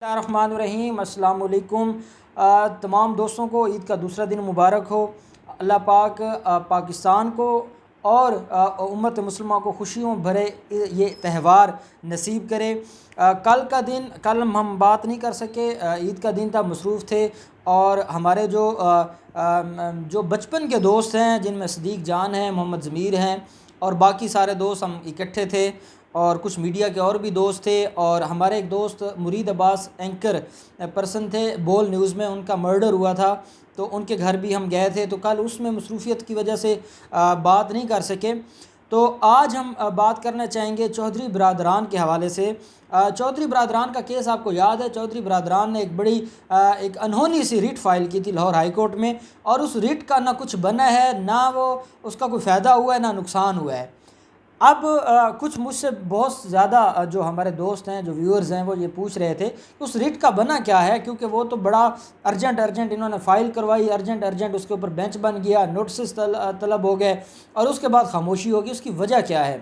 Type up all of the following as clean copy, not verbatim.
الرحمن الرحیم، السلام علیکم۔ تمام دوستوں کو عید کا دوسرا دن مبارک ہو۔ اللہ پاک پاکستان کو اور امت مسلمہ کو خوشیوں بھرے یہ تہوار نصیب کرے۔ کل ہم بات نہیں کر سکے، عید کا دن تھا، مصروف تھے، اور ہمارے جو بچپن کے دوست ہیں، جن میں صدیق جان ہیں، محمد ضمیر ہیں، اور باقی سارے دوست ہم اکٹھے تھے، اور کچھ میڈیا کے اور بھی دوست تھے، اور ہمارے ایک دوست مرید عباس اینکر پرسن تھے بول نیوز میں، ان کا مرڈر ہوا تھا، تو ان کے گھر بھی ہم گئے تھے، تو کل اس میں مصروفیت کی وجہ سے بات نہیں کر سکے۔ تو آج ہم بات کرنا چاہیں گے چودھری برادران کے حوالے سے۔ چودھری برادران کا کیس آپ کو یاد ہے، چودھری برادران نے ایک انہونی سی ریٹ فائل کی تھی لاہور ہائی کورٹ میں، اور اس ریٹ کا نہ کچھ بنا ہے، نہ اس کا کوئی فائدہ ہوا ہے، نہ نقصان ہوا ہے۔ اب کچھ مجھ سے بہت زیادہ جو ہمارے دوست ہیں، جو ویورز ہیں، وہ یہ پوچھ رہے تھے کہ اس ریٹ کا بنا کیا ہے، کیونکہ وہ تو بڑا ارجنٹ انہوں نے فائل کروائی، ارجنٹ اس کے اوپر بینچ بن گیا، نوٹسز طلب ہو گئے، اور اس کے بعد خاموشی ہوگی۔ اس کی وجہ کیا ہے؟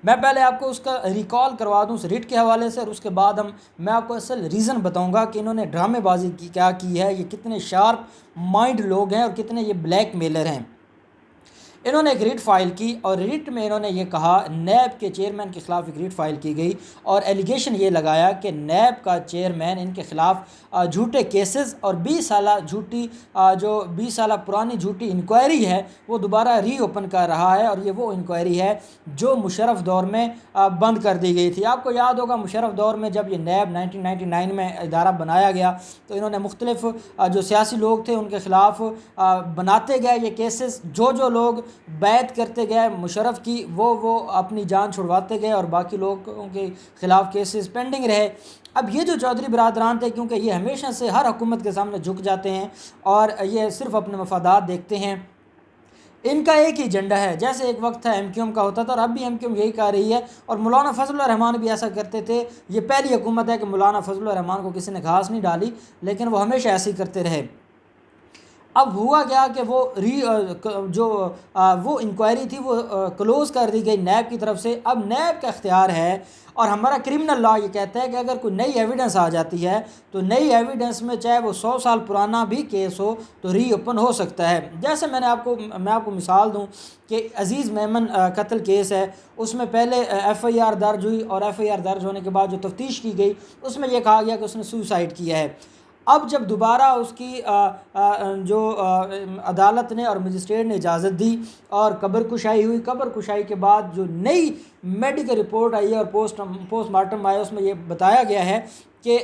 میں پہلے آپ کو اس کا ریکال کروا دوں اس ریٹ کے حوالے سے، اور اس کے بعد میں آپ کو اصل ریزن بتاؤں گا کہ انہوں نے ڈرامے بازی کیا کی ہے، یہ کتنے شارپ مائنڈ لوگ ہیں، اور کتنے یہ بلیک میلر ہیں۔ انہوں نے ایک ریٹ فائل کی، اور ریٹ میں انہوں نے یہ کہا، نیب کے چیئرمین کے خلاف ایک ریٹ فائل کی گئی، اور ایلیگیشن یہ لگایا کہ نیب کا چیئرمین ان کے خلاف جھوٹے کیسز اور 20 سالہ پرانی جھوٹی انکوائری ہے، وہ دوبارہ ری اوپن کر رہا ہے، اور یہ وہ انکوائری ہے جو مشرف دور میں بند کر دی گئی تھی۔ آپ کو یاد ہوگا مشرف دور میں جب یہ نیب 1999 میں ادارہ بنایا گیا، تو انہوں نے مختلف جو سیاسی لوگ تھے ان کے خلاف بناتے گئے یہ کیسز، جو لوگ بیعت کرتے گئے مشرف کی، وہ اپنی جان چھڑواتے گئے، اور باقی لوگوں کے خلاف کیسز پینڈنگ رہے۔ اب یہ جو چودھری برادران تھے، کیونکہ یہ ہمیشہ سے ہر حکومت کے سامنے جھک جاتے ہیں، اور یہ صرف اپنے مفادات دیکھتے ہیں، ان کا ایک ہی ایجنڈا ہے۔ جیسے ایک وقت تھا ایم کیو ایم کا ہوتا تھا، اور اب بھی ایم کیو ایم یہی کہہ رہی ہے، اور مولانا فضل الرحمان بھی ایسا کرتے تھے۔ یہ پہلی حکومت ہے کہ مولانا فضل الرحمان کو کسی نے گھاس نہیں ڈالی، لیکن وہ ہمیشہ ایسے ہی کرتے رہے۔ اب ہوا کیا کہ وہ انکوائری تھی وہ کلوز کر دی گئی نیب کی طرف سے۔ اب نیب کا اختیار ہے، اور ہمارا کرمنل لا یہ کہتا ہے کہ اگر کوئی نئی ایویڈنس آ جاتی ہے، تو نئی ایویڈنس میں چاہے وہ 100 سال پرانا بھی کیس ہو تو ری اوپن ہو سکتا ہے۔ جیسے میں آپ کو مثال دوں کہ عزیز میمن قتل کیس ہے، اس میں پہلے ایف آئی آر درج ہوئی، اور ایف آئی آر درج ہونے کے بعد جو تفتیش کی گئی، اس میں یہ کہا گیا کہ اس نے سوسائڈ کیا ہے۔ اب جب دوبارہ اس کی عدالت نے اور مجسٹریٹ نے اجازت دی، اور قبر کشائی ہوئی، قبر کشائی کے بعد جو نئی میڈیکل رپورٹ آئی ہے اور پوسٹ مارٹم آیا، اس میں یہ بتایا گیا ہے کہ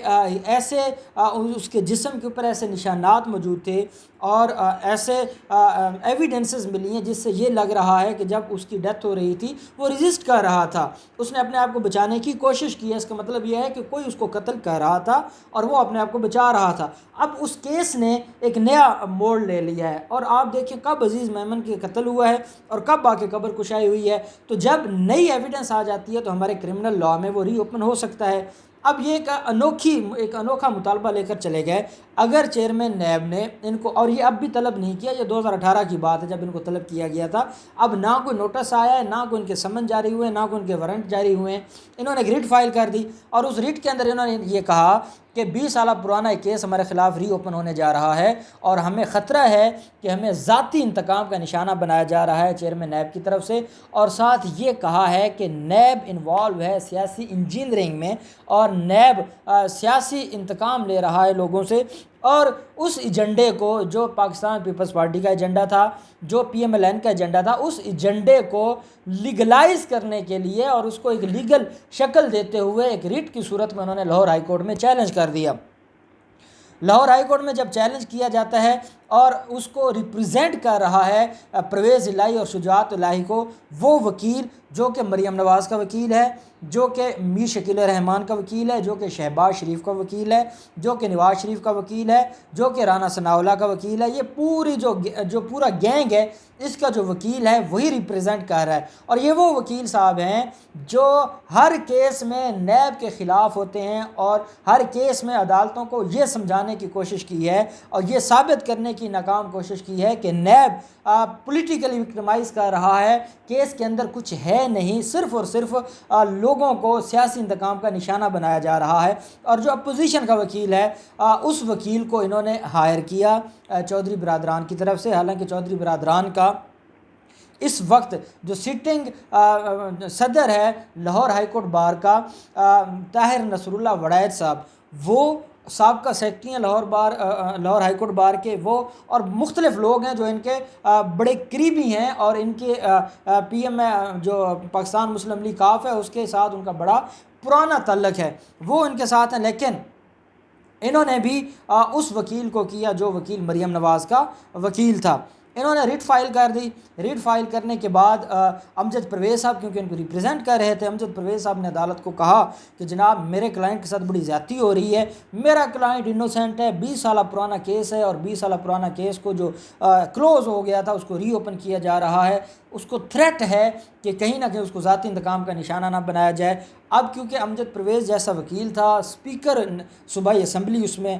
ایسے اس کے جسم کے اوپر ایسے نشانات موجود تھے، اور ایسے ایویڈنسز ملی ہیں جس سے یہ لگ رہا ہے کہ جب اس کی ڈیتھ ہو رہی تھی وہ ریزسٹ کر رہا تھا، اس نے اپنے آپ کو بچانے کی کوشش کی ہے۔ اس کا مطلب یہ ہے کہ کوئی اس کو قتل کر رہا تھا، اور وہ اپنے آپ کو بچا رہا تھا۔ اب اس کیس نے ایک نیا موڑ لے لیا ہے، اور آپ دیکھیں کب عزیز میمن کے قتل ہوا ہے، اور کب آ کے قبر کشائی ہوئی ہے۔ تو جب نئی ایویڈنس آ جاتی ہے تو ہمارے کرمنل لا میں وہ ری اوپن ہو سکتا ہے۔ اب یہ ایک انوکھا مطالبہ لے کر چلے گئے، اگر چیئرمین نیب نے ان کو، اور یہ اب بھی طلب نہیں کیا، یہ 2018 کی بات ہے جب ان کو طلب کیا گیا تھا، اب نہ کوئی نوٹس آیا ہے، نہ کوئی ان کے سمن جاری ہوئے، نہ کوئی ان کے وارنٹ جاری ہوئے ہیں، انہوں نے ایک ریٹ فائل کر دی، اور اس ریٹ کے اندر انہوں نے یہ کہا کہ 20 سالہ پرانا ایک کیس ہمارے خلاف ری اوپن ہونے جا رہا ہے، اور ہمیں خطرہ ہے کہ ہمیں ذاتی انتقام کا نشانہ بنایا جا رہا ہے چیئرمین نیب کی طرف سے، اور ساتھ یہ کہا ہے کہ نیب انوالو ہے سیاسی انجینئرنگ میں، اور نیب سیاسی انتقام لے رہا ہے لوگوں سے، اور اس ایجنڈے کو جو پاکستان پیپلز پارٹی کا ایجنڈا تھا، جو پی ایم ایل این کا ایجنڈا تھا، اس ایجنڈے کو لیگلائز کرنے کے لیے اور اس کو ایک لیگل شکل دیتے ہوئے ایک ریٹ کی صورت میں انہوں نے لاہور ہائی کورٹ میں چیلنج کر دیا۔ لاہور ہائی کورٹ میں جب چیلنج کیا جاتا ہے، اور اس کو ریپریزنٹ کر رہا ہے پرویز الہی اور شجاعت الہی کو، وہ وکیل جو کہ مریم نواز کا وکیل ہے، جو کہ میر شکیل الرحمان کا وکیل ہے، جو کہ شہباز شریف کا وکیل ہے، جو کہ نواز شریف کا وکیل ہے، جو کہ رانا ثناءاللہ کا وکیل ہے، یہ پوری جو پورا گینگ ہے، اس کا جو وکیل ہے وہی ریپریزنٹ کر رہا ہے۔ اور یہ وہ وکیل صاحب ہیں جو ہر کیس میں نیب کے خلاف ہوتے ہیں، اور ہر کیس میں عدالتوں کو یہ سمجھانے کی کوشش کی ہے، اور یہ ثابت کرنے کی ناکام کوشش کی ہے کہ نیب پولیٹیکلی وکٹمائز کر رہا ہے، کیس کے اندر کچھ ہے نہیں، صرف اور صرف لوگوں کو سیاسی انتقام کا نشانہ بنایا جا رہا ہے۔ اور جو اپوزیشن کا وکیل ہے اس وکیل کو انہوں نے ہائر کیا چودھری برادران کی طرف سے، حالانکہ چودھری برادران کا اس وقت جو سٹنگ صدر ہے لاہور ہائی کورٹ بار کا طاہر نصر اللہ وڑائچ صاحب، وہ سابقہ سیکرٹری ہیں لاہور ہائی کورٹ بار کے، وہ اور مختلف لوگ ہیں جو ان کے بڑے قریبی ہیں، اور ان کے پی ایم جو پاکستان مسلم لیگ کاف ہے اس کے ساتھ ان کا بڑا پرانا تعلق ہے، وہ ان کے ساتھ ہیں۔ لیکن انہوں نے بھی اس وکیل کو کیا جو وکیل مریم نواز کا وکیل تھا، انہوں نے ریٹ فائل کر دی۔ ریٹ فائل کرنے کے بعد امجد پرویز صاحب کیونکہ ان کو ریپریزنٹ کر رہے تھے، امجد پرویز صاحب نے عدالت کو کہا کہ جناب میرے کلائنٹ کے ساتھ بڑی زیادتی ہو رہی ہے، میرا کلائنٹ انوسینٹ ہے، 20 سالہ پرانا کیس ہے، اور 20 سالہ پرانا کیس کو جو کلوز ہو گیا تھا اس کو ری اوپن کیا جا رہا ہے، اس کو تھریٹ ہے کہ کہیں نہ کہیں اس کو ذاتی انتقام کا نشانہ نہ بنایا جائے۔ اب کیونکہ امجد پرویز جیسا وکیل تھا، اسپیکر صوبائی اسمبلی اس میں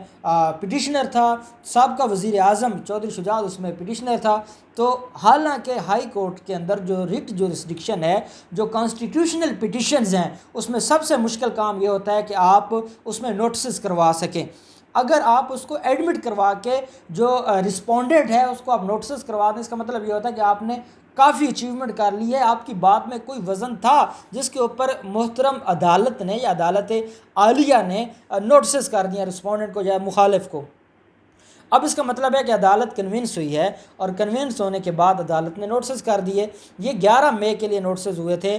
پٹیشنر تھا، سابقہ وزیر اعظم چودھری شجاعت اس میں پٹیشنر تھا، تو حالانکہ ہائی کورٹ کے اندر جو ریٹ جورسڈکشن ہے، جو کانسٹیٹیوشنل پٹیشنز ہیں، اس میں سب سے مشکل کام یہ ہوتا ہے کہ آپ اس میں نوٹسز کروا سکیں۔ اگر آپ اس کو ایڈمٹ کروا کے جو رسپونڈنٹ ہے اس کو آپ نوٹسز کروا دیں، اس کا مطلب یہ ہوتا ہے کہ آپ نے کافی اچیومنٹ کر لی ہے، آپ کی بات میں کوئی وزن تھا جس کے اوپر محترم عدالت نے یا عدالت عالیہ نے نوٹسز کر دیا رسپونڈنٹ کو یا مخالف کو۔ اب اس کا مطلب ہے کہ عدالت کنونس ہوئی ہے، اور کنونس ہونے کے بعد عدالت نے نوٹسز کر دیے۔ یہ 11 مئی کے لیے نوٹسز ہوئے تھے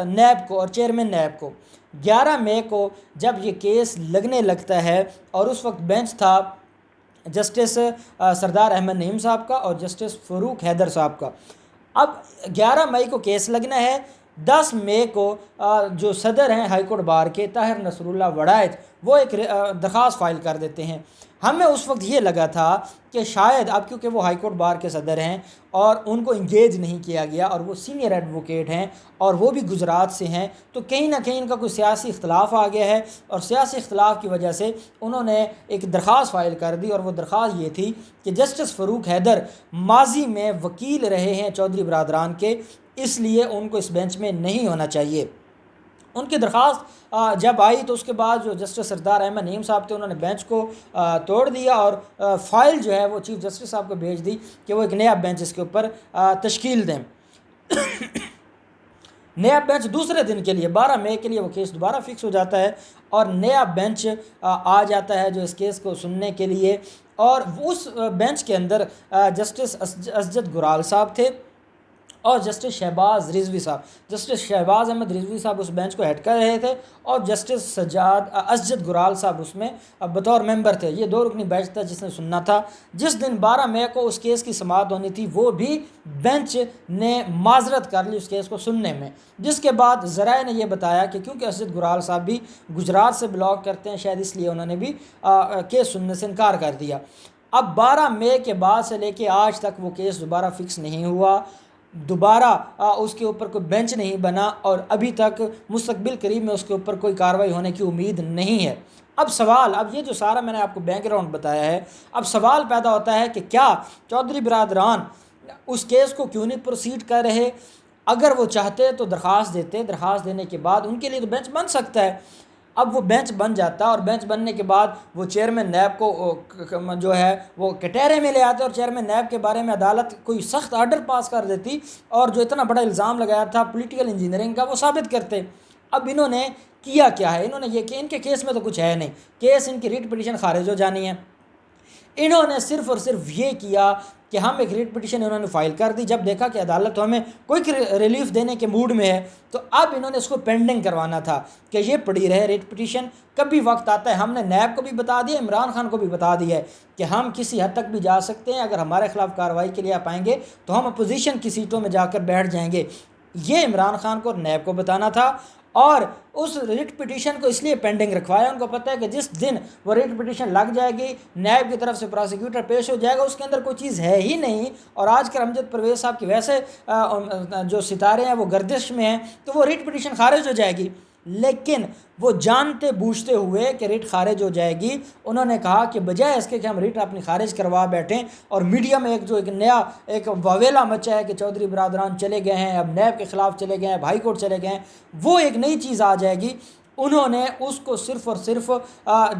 نیب کو اور چیئرمین نیب کو۔ 11 مئی کو جب یہ کیس لگنے لگتا ہے، اور اس وقت بینچ تھا جسٹس سردار احمد نعیم صاحب کا اور جسٹس فاروق حیدر صاحب کا۔ اب 11 مئی کو کیس لگنا ہے، 10 مئی کو جو صدر ہیں ہائی کورٹ بار کے طاہر نصر اللہ وڑائچ، وہ ایک درخواست فائل کر دیتے ہیں۔ ہمیں اس وقت یہ لگا تھا کہ شاید اب کیونکہ وہ ہائی کورٹ بار کے صدر ہیں اور ان کو انگیج نہیں کیا گیا، اور وہ سینئر ایڈوکیٹ ہیں اور وہ بھی گجرات سے ہیں، تو کہیں نہ کہیں ان کا کوئی سیاسی اختلاف آ گیا ہے، اور سیاسی اختلاف کی وجہ سے انہوں نے ایک درخواست فائل کر دی، اور وہ درخواست یہ تھی کہ جسٹس فاروق حیدر ماضی میں وکیل رہے ہیں چودھری برادران کے، اس لیے ان کو اس بینچ میں نہیں ہونا چاہیے۔ ان کی درخواست جب آئی تو اس کے بعد جو جسٹس سردار احمد نعیم صاحب تھے انہوں نے بینچ کو توڑ دیا، اور فائل جو ہے وہ چیف جسٹس صاحب کو بھیج دی کہ وہ ایک نیا بینچ اس کے اوپر تشکیل دیں۔ نیا بینچ دوسرے دن کے لیے 12 مئی کے لیے وہ کیس دوبارہ فکس ہو جاتا ہے، اور نیا بینچ آ جاتا ہے جو اس کیس کو سننے کے لیے، اور اس بینچ کے اندر جسٹس اسجد گرال صاحب تھے اور جسٹس شہباز رضوی صاحب۔ جسٹس شہباز احمد رضوی صاحب اس بینچ کو ہیڈ کر رہے تھے، اور جسٹس اسجد گرال صاحب اس میں بطور ممبر تھے۔ یہ 2 رکنی بینچ تھا جس نے سننا تھا۔ جس دن 12 مئی کو اس کیس کی سماعت ہونی تھی، وہ بھی بینچ نے معذرت کر لی اس کیس کو سننے میں، جس کے بعد ذرائع نے یہ بتایا کہ کیونکہ اسجد گرال صاحب بھی گجرات سے بلانگ کرتے ہیں، شاید اس لیے انہوں نے بھی کیس سننے سے انکار کر دیا۔ اب 12 مئی کے بعد سے لے کے آج تک وہ کیس دوبارہ فکس نہیں ہوا، دوبارہ اس کے اوپر کوئی بینچ نہیں بنا، اور ابھی تک مستقبل قریب میں اس کے اوپر کوئی کارروائی ہونے کی امید نہیں ہے۔ اب یہ جو سارا میں نے آپ کو بیک گراؤنڈ بتایا ہے، اب سوال پیدا ہوتا ہے کہ کیا چودھری برادران اس کیس کو کیوں نہیں پروسیڈ کر رہے؟ اگر وہ چاہتے تو درخواست دیتے، درخواست دینے کے بعد ان کے لیے تو بینچ بن سکتا ہے۔ اب وہ بینچ بن جاتا، اور بینچ بننے کے بعد وہ چیئرمین نیب کو جو ہے وہ کٹہرے میں لے آتے، اور چیئرمین نیب کے بارے میں عدالت کوئی سخت آرڈر پاس کر دیتی، اور جو اتنا بڑا الزام لگایا تھا پولیٹیکل انجینئرنگ کا وہ ثابت کرتے۔ اب انہوں نے کیا کیا ہے؟ انہوں نے یہ کہ ان کے کیس میں تو کچھ ہے نہیں، کیس ان کی ریٹ پٹیشن خارج ہو جانی ہے۔ انہوں نے صرف اور صرف یہ کیا کہ ہم ایک ریٹ پٹیشن انہوں نے فائل کر دی، جب دیکھا کہ عدالت ہمیں کوئی ریلیف دینے کے موڈ میں ہے، تو اب انہوں نے اس کو پینڈنگ کروانا تھا کہ یہ پڑی رہے ریٹ پٹیشن، کبھی وقت آتا ہے۔ ہم نے نیب کو بھی بتا دیا، عمران خان کو بھی بتا دیا ہے کہ ہم کسی حد تک بھی جا سکتے ہیں، اگر ہمارے خلاف کارروائی کے لیے آپ آئیں گے تو ہم اپوزیشن کی سیٹوں میں جا کر بیٹھ جائیں گے۔ یہ عمران خان کو اور نیب کو بتانا تھا، اور اس ریٹ پٹیشن کو اس لیے پینڈنگ رکھوایا، ان کو پتہ ہے کہ جس دن وہ ریٹ پٹیشن لگ جائے گی، نیب کی طرف سے پراسیکیوٹر پیش ہو جائے گا، اس کے اندر کوئی چیز ہے ہی نہیں، اور آج کل امجد پرویز صاحب کی ویسے جو ستارے ہیں وہ گردش میں ہیں، تو وہ ریٹ پٹیشن خارج ہو جائے گی۔ لیکن وہ جانتے بوجھتے ہوئے کہ ریٹ خارج ہو جائے گی، انہوں نے کہا کہ بجائے اس کے کہ ہم ریٹ اپنی خارج کروا بیٹھیں اور میڈیا میں ایک نیا واویلا مچا ہے کہ چودھری برادران چلے گئے ہیں، اب نیب کے خلاف چلے گئے ہیں، اب ہائی کورٹ چلے گئے ہیں، وہ ایک نئی چیز آ جائے گی۔ انہوں نے اس کو صرف اور صرف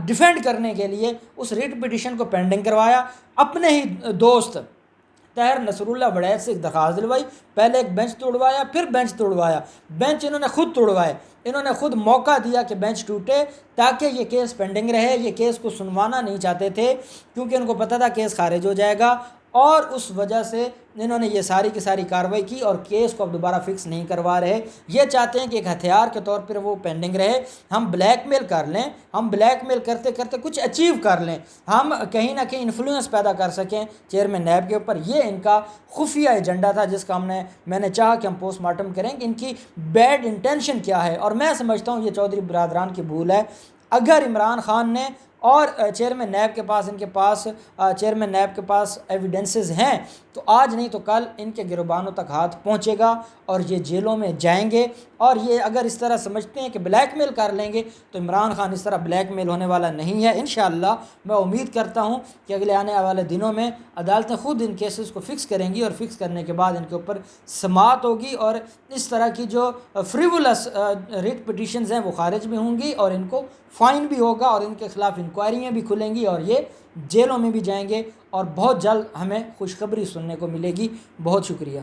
ڈیفینڈ کرنے کے لیے اس ریٹ پٹیشن کو پینڈنگ کروایا، اپنے ہی دوست طاہر نصر اللہ وڑیچ سے ایک درخواست دلوائی، پہلے ایک بینچ توڑوایا، پھر بینچ توڑوایا، بینچ انہوں نے خود توڑوائے، انہوں نے خود موقع دیا کہ بینچ ٹوٹے تاکہ یہ کیس پینڈنگ رہے، یہ کیس کو سنوانا نہیں چاہتے تھے کیونکہ ان کو پتہ تھا کیس خارج ہو جائے گا، اور اس وجہ سے انہوں نے یہ ساری کی ساری کارروائی کی اور کیس کو اب دوبارہ فکس نہیں کروا رہے۔ یہ چاہتے ہیں کہ ایک ہتھیار کے طور پر وہ پینڈنگ رہے، ہم بلیک میل کر لیں، ہم بلیک میل کرتے کرتے کچھ اچیو کر لیں، ہم کہیں نہ کہیں انفلوئنس پیدا کر سکیں چیئرمین نیب کے اوپر۔ یہ ان کا خفیہ ایجنڈا تھا جس کا میں نے چاہا کہ ہم پوسٹ مارٹم کریں کہ ان کی بیڈ انٹینشن کیا ہے، اور میں سمجھتا ہوں یہ چودھری برادران کی بھول ہے۔ اگر عمران خان نے اور چیئرمین نیب کے پاس ایویڈنسز ہیں تو آج نہیں تو کل ان کے گروبانوں تک ہاتھ پہنچے گا اور یہ جیلوں میں جائیں گے، اور یہ اگر اس طرح سمجھتے ہیں کہ بلیک میل کر لیں گے تو عمران خان اس طرح بلیک میل ہونے والا نہیں ہے۔ انشاءاللہ میں امید کرتا ہوں کہ اگلے آنے والے دنوں میں عدالتیں خود ان کیسز کو فکس کریں گی، اور فکس کرنے کے بعد ان کے اوپر سماعت ہوگی، اور اس طرح کی جو فریولس ریٹ پٹیشنز ہیں وہ خارج بھی ہوں گی، اور ان کو فائن بھی ہوگا، اور ان کے خلاف انکوائریاں بھی کھلیں گی، اور یہ جیلوں میں بھی جائیں گے، اور بہت جلد ہمیں خوشخبری سننے کو ملے گی۔ بہت شکریہ۔